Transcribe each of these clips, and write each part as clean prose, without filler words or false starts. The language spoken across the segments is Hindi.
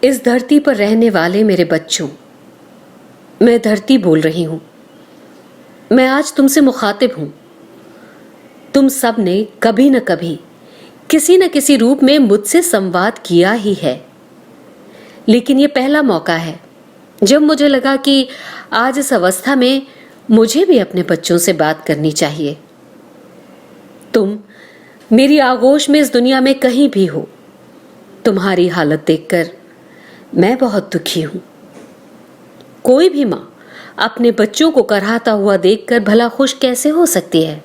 इस धरती पर रहने वाले मेरे बच्चों, मैं धरती बोल रही हूं। मैं आज तुमसे मुखातिब हूं। तुम सब ने कभी न कभी किसी न किसी रूप में मुझसे संवाद किया ही है, लेकिन ये पहला मौका है जब मुझे लगा कि आज इस अवस्था में मुझे भी अपने बच्चों से बात करनी चाहिए। तुम मेरी आगोश में इस दुनिया में कहीं भी हो, तुम्हारी हालत देखकर मैं बहुत दुखी हूं। कोई भी मां अपने बच्चों को कराहता हुआ देखकर भला खुश कैसे हो सकती है?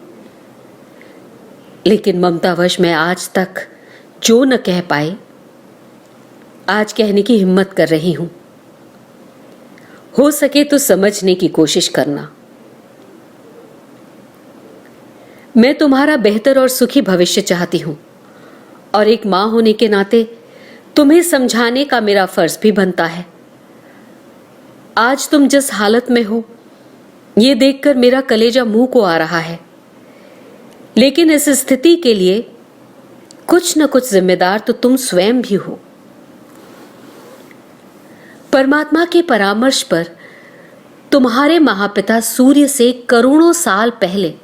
लेकिन ममतावश मैं आज तक जो न कह पाई, आज कहने की हिम्मत कर रही हूं। हो सके तो समझने की कोशिश करना। मैं तुम्हारा बेहतर और सुखी भविष्य चाहती हूं, और एक मां होने के नाते तुम्हें समझाने का मेरा फर्ज भी बनता है। आज तुम जिस हालत में हो, यह देखकर मेरा कलेजा मुंह को आ रहा है, लेकिन इस स्थिति के लिए कुछ न कुछ जिम्मेदार तो तुम स्वयं भी हो। परमात्मा के परामर्श पर तुम्हारे महापिता सूर्य से करोड़ों साल पहले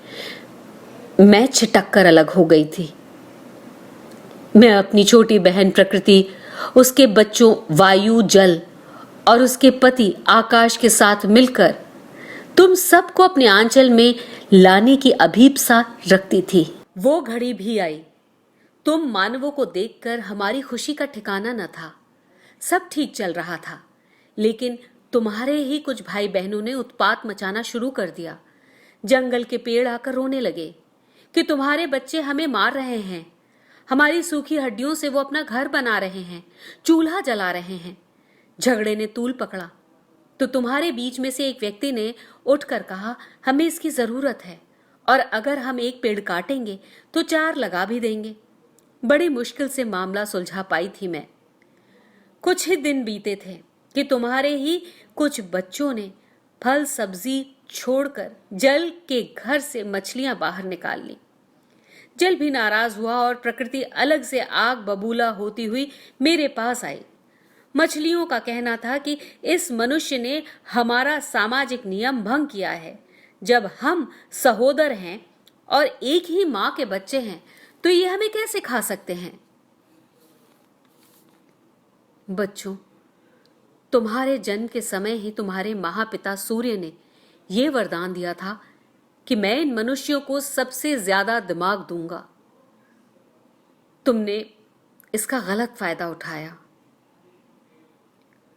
मैं छिटक कर अलग हो गई थी। मैं अपनी छोटी बहन प्रकृति, उसके बच्चों वायु, जल और उसके पति आकाश के साथ मिलकर तुम सबको अपने आंचल में लाने की अभीप्सा रखती थी। वो घड़ी भी आई। तुम मानवों को देखकर हमारी खुशी का ठिकाना न था। सब ठीक चल रहा था, लेकिन तुम्हारे ही कुछ भाई बहनों ने उत्पात मचाना शुरू कर दिया। जंगल के पेड़ आकर रोने लगे कि तुम्हारे बच्चे हमें मार रहे हैं। हमारी सूखी हड्डियों से वो अपना घर बना रहे हैं, चूल्हा जला रहे हैं। झगड़े ने तूल पकड़ा तो तुम्हारे बीच में से एक व्यक्ति ने उठकर कहा, हमें इसकी जरूरत है, और अगर हम एक पेड़ काटेंगे तो 4 लगा भी देंगे। बड़ी मुश्किल से मामला सुलझा पाई थी मैं। कुछ ही दिन बीते थे कि तुम्हारे ही कुछ बच्चों ने फल सब्जी छोड़कर जल के घर से मछलियां बाहर निकाल ली। जल भी नाराज हुआ और प्रकृति अलग से आग बबूला होती हुई मेरे पास आई। मछलियों का कहना था कि इस मनुष्य ने हमारा सामाजिक नियम भंग किया है। जब हम सहोदर हैं और एक ही मां के बच्चे हैं, तो ये हमें कैसे खा सकते हैं? बच्चों, तुम्हारे जन्म के समय ही तुम्हारे महापिता सूर्य ने यह वरदान दिया था कि मैं इन मनुष्यों को सबसे ज्यादा दिमाग दूंगा। तुमने इसका गलत फायदा उठाया।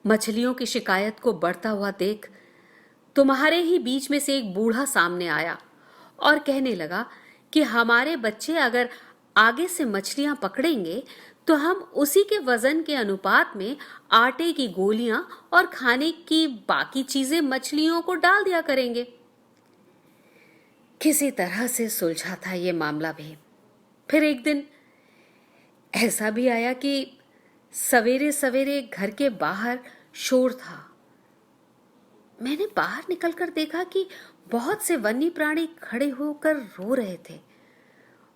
मछलियों की शिकायत को बढ़ता हुआ देख तुम्हारे ही बीच में से एक बूढ़ा सामने आया और कहने लगा कि हमारे बच्चे अगर आगे से मछलियां पकड़ेंगे तो हम उसी के वजन के अनुपात में आटे की गोलियां और खाने की बाकी चीजें मछलियों को डाल दिया करेंगे। किसी तरह से सुलझा था ये मामला भी। फिर एक दिन ऐसा भी आया कि सवेरे सवेरे घर के बाहर शोर था। मैंने बाहर निकलकर देखा कि बहुत से वन्य प्राणी खड़े होकर रो रहे थे।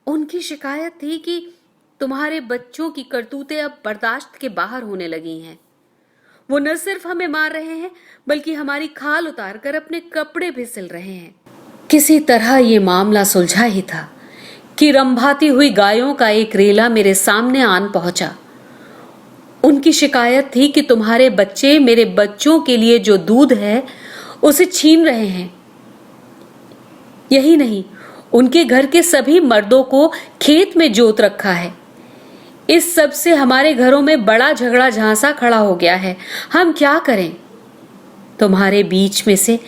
उनकी शिकायत थी कि तुम्हारे बच्चों की करतूतें अब बर्दाश्त के बाहर होने लगी हैं। वो न सिर्फ हमें मार रहे हैं, बल्कि हमारी खाल उतार कर अपने कपड़े भी सिल रहे हैं। किसी तरह ये मामला सुलझा ही था कि रंभाती हुई गायों का एक रेला मेरे सामने आन पहुंचा। उनकी शिकायत थी कि तुम्हारे बच्चे मेरे बच्चों के लिए जो दूध है उसे छीन रहे हैं। यही नहीं, उनके घर के सभी मर्दों को खेत में जोत रखा है। इस सब से हमारे घरों में बड़ा झगड़ा झांसा खड़ा हो गया है। हम क्या करें? तुम्हारे बीच में से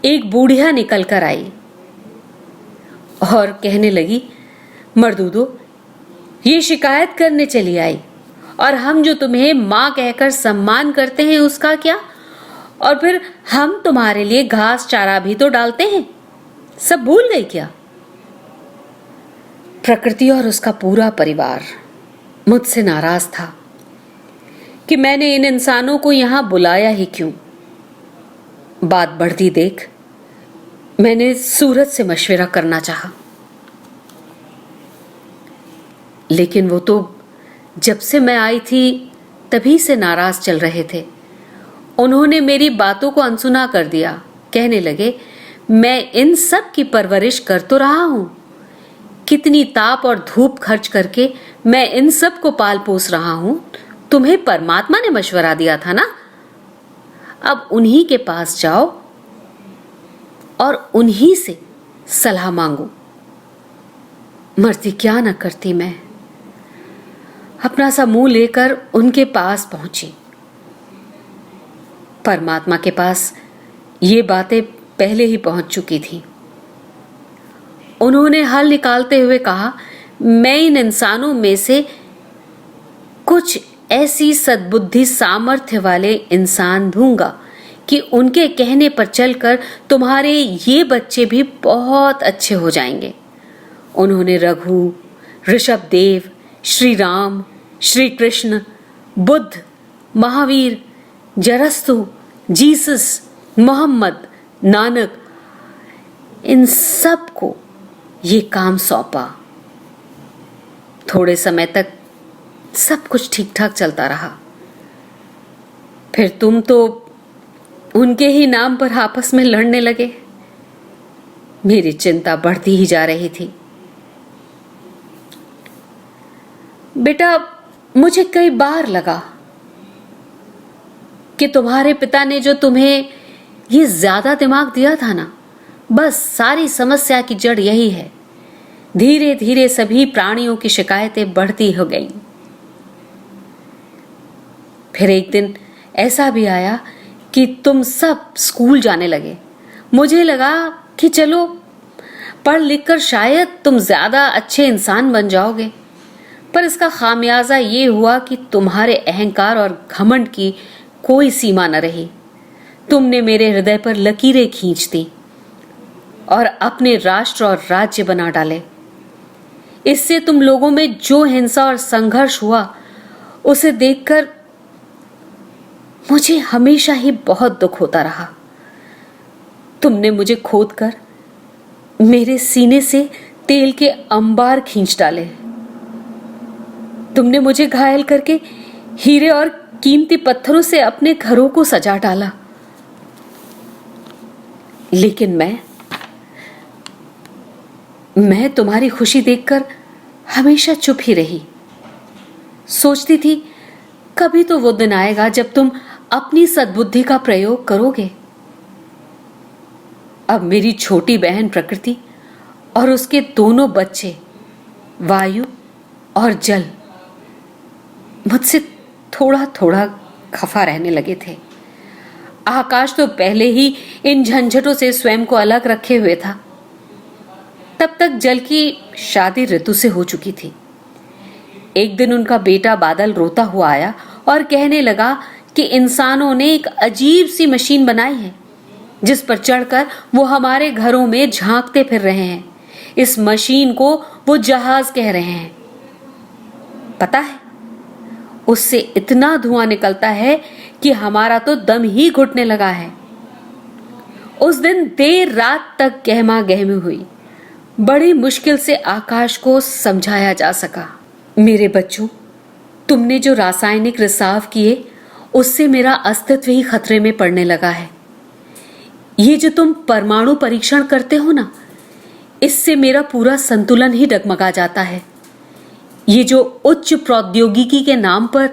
एक बूढ़िया निकल कर आई और कहने लगी, मर्दूदो, ये शिकायत करने चली आई, और हम जो तुम्हें मां कहकर सम्मान करते हैं उसका क्या? और फिर हम तुम्हारे लिए घास चारा भी तो डालते हैं, सब भूल गई क्या? प्रकृति और उसका पूरा परिवार मुझसे नाराज था कि मैंने इन इंसानों को यहां बुलाया ही क्यों। बात बढ़ती देख मैंने सूरज से मशवरा करना चाहा, लेकिन वो तो जब से मैं आई थी तभी से नाराज चल रहे थे। उन्होंने मेरी बातों को अनसुना कर दिया। कहने लगे, मैं इन सब की परवरिश कर तो रहा हूं, कितनी ताप और धूप खर्च करके मैं इन सब को पाल पोस रहा हूं। तुम्हें परमात्मा ने मशवरा दिया था ना, अब उन्हीं के पास जाओ और उन्हीं से सलाह मांगो। मरती क्या न करती मैं। अपना सा मुंह लेकर उनके पास पहुंची। परमात्मा के पास ये बातें पहले ही पहुंच चुकी थी। उन्होंने हल निकालते हुए कहा, मैं इन इंसानों में से कुछ ऐसी सद्बुद्धि सामर्थ्य वाले इंसान दूंगा कि उनके कहने पर चलकर तुम्हारे ये बच्चे भी बहुत अच्छे हो जाएंगे। उन्होंने रघु, ऋषभदेव, श्री राम, श्री कृष्ण, बुद्ध, महावीर, जरस्तु, जीसस, मोहम्मद, नानक, इन सब को ये काम सौंपा। थोड़े समय तक सब कुछ ठीक ठाक चलता रहा। फिर तुम तो उनके ही नाम पर आपस में लड़ने लगे। मेरी चिंता बढ़ती ही जा रही थी। बेटा, मुझे कई बार लगा कि तुम्हारे पिता ने जो तुम्हें ये ज्यादा दिमाग दिया था ना, बस सारी समस्या की जड़ यही है। धीरे धीरे सभी प्राणियों की शिकायतें बढ़ती हो गईं। फिर एक दिन ऐसा भी आया कि तुम सब स्कूल जाने लगे। मुझे लगा कि चलो पढ़ लिख कर शायद तुम ज्यादा अच्छे इंसान बन जाओगे, पर इसका खामियाजा ये हुआ कि तुम्हारे अहंकार और घमंड की कोई सीमा न रही। तुमने मेरे हृदय पर लकीरें खींच दी और अपने राष्ट्र और राज्य बना डाले। इससे तुम लोगों में जो हिंसा और संघर्ष हुआ, उसे देखकर मुझे हमेशा ही बहुत दुख होता रहा। तुमने मुझे खोदकर मेरे सीने से तेल के अंबार खींच डाले। तुमने मुझे घायल करके हीरे और कीमती पत्थरों से अपने घरों को सजा डाला। लेकिन मैं तुम्हारी खुशी देखकर हमेशा चुप ही रही। सोचती थी कभी तो वो दिन आएगा जब तुम अपनी सद्बुद्धि का प्रयोग करोगे। अब मेरी छोटी बहन प्रकृति और उसके दोनों बच्चे वायु और जल मुझसे थोड़ा थोड़ा खफा रहने लगे थे। आकाश तो पहले ही इन झंझटों से स्वयं को अलग रखे हुए था। तब तक जल की शादी ऋतु से हो चुकी थी। एक दिन उनका बेटा बादल रोता हुआ आया और कहने लगा कि इंसानों ने एक अजीब सी मशीन बनाई है, जिस पर चढ़कर वो हमारे घरों में झांकते फिर रहे हैं। इस मशीन को वो जहाज कह रहे हैं। पता है, उससे इतना धुआं निकलता है कि हमारा तो दम ही घुटने लगा है। उस दिन देर रात तक गहमा गहमी हुई। बड़ी मुश्किल से आकाश को समझाया जा सका। मेरे बच्चों, तुमने जो रासायनिक रिसाव किए, उससे मेरा अस्तित्व ही खतरे में पड़ने लगा है। ये जो तुम परमाणु परीक्षण करते हो ना, इससे मेरा पूरा संतुलन ही डगमगा जाता है। ये जो उच्च प्रौद्योगिकी के नाम पर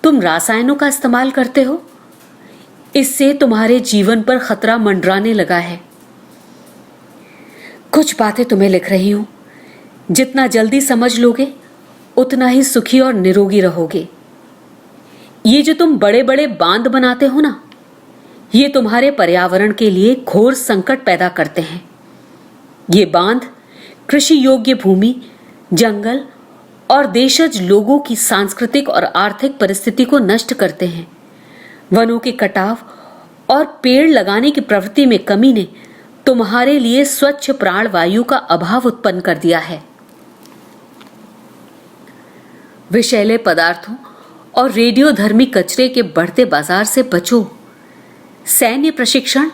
तुम रसायनों का इस्तेमाल करते हो, इससे तुम्हारे जीवन पर खतरा मंडराने लगा है। कुछ बातें तुम्हें लिख रही हूं, जितना जल्दी समझ लोगे उतना ही सुखी और निरोगी रहोगे। ये जो तुम बड़े बड़े बांध बनाते हो ना, ये तुम्हारे पर्यावरण के लिए घोर संकट पैदा करते हैं। ये बांध कृषि योग्य भूमि, जंगल और देशज लोगों की सांस्कृतिक और आर्थिक परिस्थिति को नष्ट करते हैं। वनों के कटाव और पेड़ लगाने की प्रवृत्ति में कमी ने तुम्हारे लिए स्वच्छ प्राण वायु का अभाव उत्पन्न कर दिया है। विषैले पदार्थों और रेडियोधर्मी कचरे के बढ़ते बाजार से बचो। सैन्य प्रशिक्षण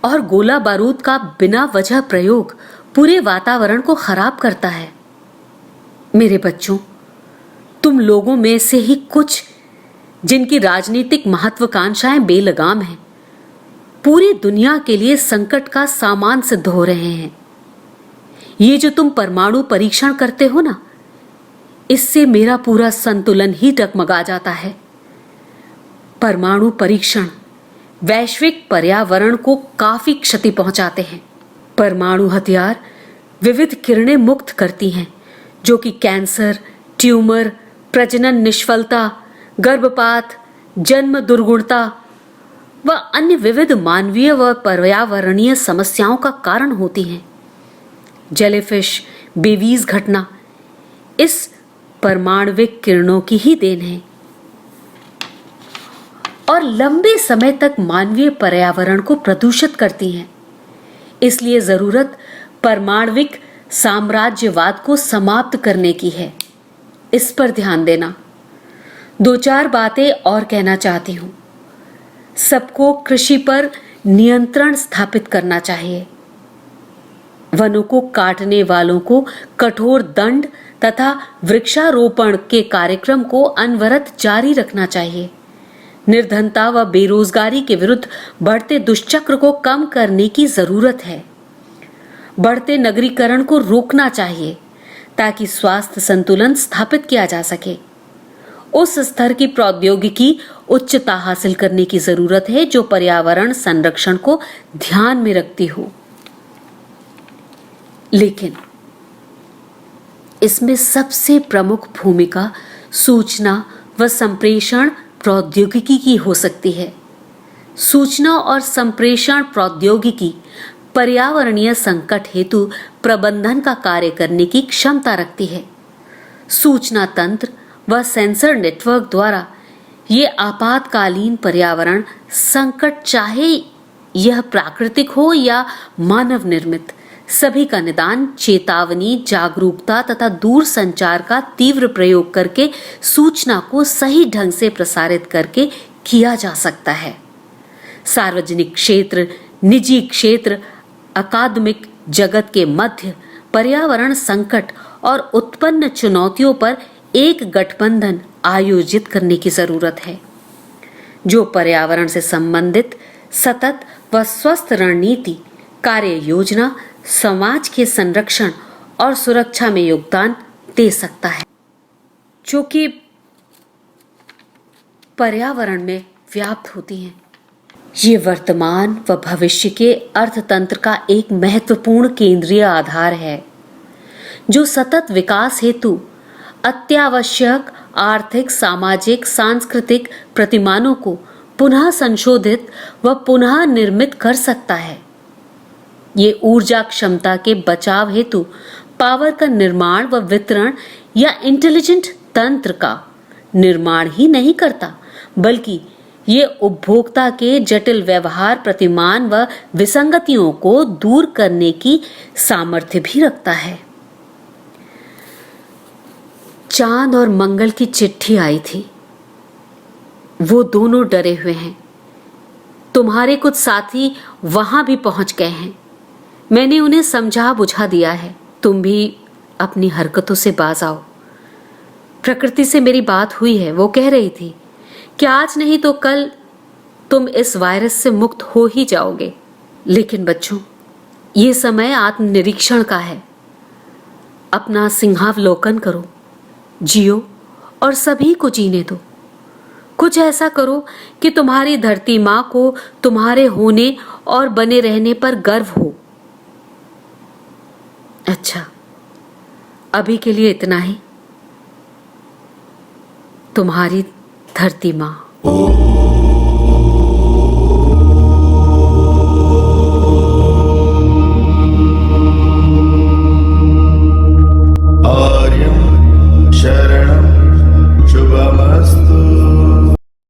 और गोला बारूद का बिना वजह प्रयोग पूरे वातावरण को खराब करता है। मेरे बच्चों, तुम लोगों में से ही कुछ जिनकी राजनीतिक महत्वाकांक्षाएं बेलगाम हैं, पूरी दुनिया के लिए संकट का सामान सिद्ध हो रहे हैं। ये जो तुम परमाणु परीक्षण करते हो ना, इससे मेरा पूरा संतुलन ही डगमगा जाता है। परमाणु परीक्षण वैश्विक पर्यावरण को काफी क्षति पहुंचाते हैं। परमाणु हथियार विविध किरणें मुक्त करती हैं, जो कि कैंसर, ट्यूमर, प्रजनन निष्फलता, गर्भपात, जन्म दुर्गुणता व अन्य विविध मानवीय व पर्यावरणीय समस्याओं का कारण होती हैं। जेलीफिश बेबीज घटना इस परमाणविक किरणों की ही देन है और लंबे समय तक मानवीय पर्यावरण को प्रदूषित करती हैं। इसलिए जरूरत परमाणविक साम्राज्यवाद को समाप्त करने की है। इस पर ध्यान देना। 2-4 बातें और कहना चाहती हूं। सबको कृषि पर नियंत्रण स्थापित करना चाहिए। वनों को काटने वालों को कठोर दंड तथा वृक्षारोपण के कार्यक्रम को अनवरत जारी रखना चाहिए। निर्धनता व बेरोजगारी के विरुद्ध बढ़ते दुष्चक्र को कम करने की जरूरत है। बढ़ते नगरीकरण को रोकना चाहिए ताकि स्वास्थ्य संतुलन स्थापित किया जा सके। उस स्तर की प्रौद्योगिकी उच्चता हासिल करने की जरूरत है जो पर्यावरण संरक्षण को ध्यान में रखती हो। लेकिन इसमें सबसे प्रमुख भूमिका सूचना व संप्रेषण प्रौद्योगिकी की हो सकती है। सूचना और संप्रेषण प्रौद्योगिकी पर्यावरणीय संकट हेतु प्रबंधन का कार्य करने की क्षमता रखती है। सूचना तंत्र व सेंसर नेटवर्क द्वारा ये आपातकालीन पर्यावरण संकट, चाहे यह प्राकृतिक हो या मानव निर्मित, सभी का निदान, चेतावनी, जागरूकता तथा दूर संचार का तीव्र प्रयोग करके सूचना को सही ढंग से प्रसारित करके किया जा सकता है। सार्वजनिक क्षेत्र, निजी क्षेत्र, अकादमिक जगत के मध्य पर्यावरण संकट और उत्पन्न चुनौतियों पर एक गठबंधन आयोजित करने की जरूरत है, जो पर्यावरण से संबंधित सतत व स्वस्थ रणनीति, कार्य योजना, समाज के संरक्षण और सुरक्षा में योगदान दे सकता है, जो कि पर्यावरण में व्याप्त होती हैं। ये वर्तमान व भविष्य के अर्थतंत्र का एक महत्वपूर्ण केंद्रीय आधार है, जो सतत विकास हेतु अत्यावश्यक आर्थिक, सामाजिक, सांस्कृतिक प्रतिमानों को पुनः संशोधित व पुनः निर्मित कर सकता है। ये ऊर्जा क्षमता के बचाव हेतु पावर का निर्माण व वितरण या इंटेलिजेंट तंत्र का निर्माण ही नहीं करता, बल्कि ये उपभोक्ता के जटिल व्यवहार प्रतिमान व विसंगतियों को दूर करने की सामर्थ्य भी रखता है। चांद और मंगल की चिट्ठी आई थी। वो दोनों डरे हुए हैं। तुम्हारे कुछ साथी वहां भी पहुंच गए हैं। मैंने उन्हें समझा बुझा दिया है। तुम भी अपनी हरकतों से बाज आओ। प्रकृति से मेरी बात हुई है। वो कह रही थी कि आज नहीं तो कल तुम इस वायरस से मुक्त हो ही जाओगे। लेकिन बच्चों, ये समय आत्मनिरीक्षण का है। अपना सिंहावलोकन करो, जियो और सभी को जीने दो। कुछ ऐसा करो कि तुम्हारी धरती माँ को तुम्हारे होने और बने रहने पर गर्व हो। अच्छा, अभी के लिए इतना ही। तुम्हारी धरती माँ।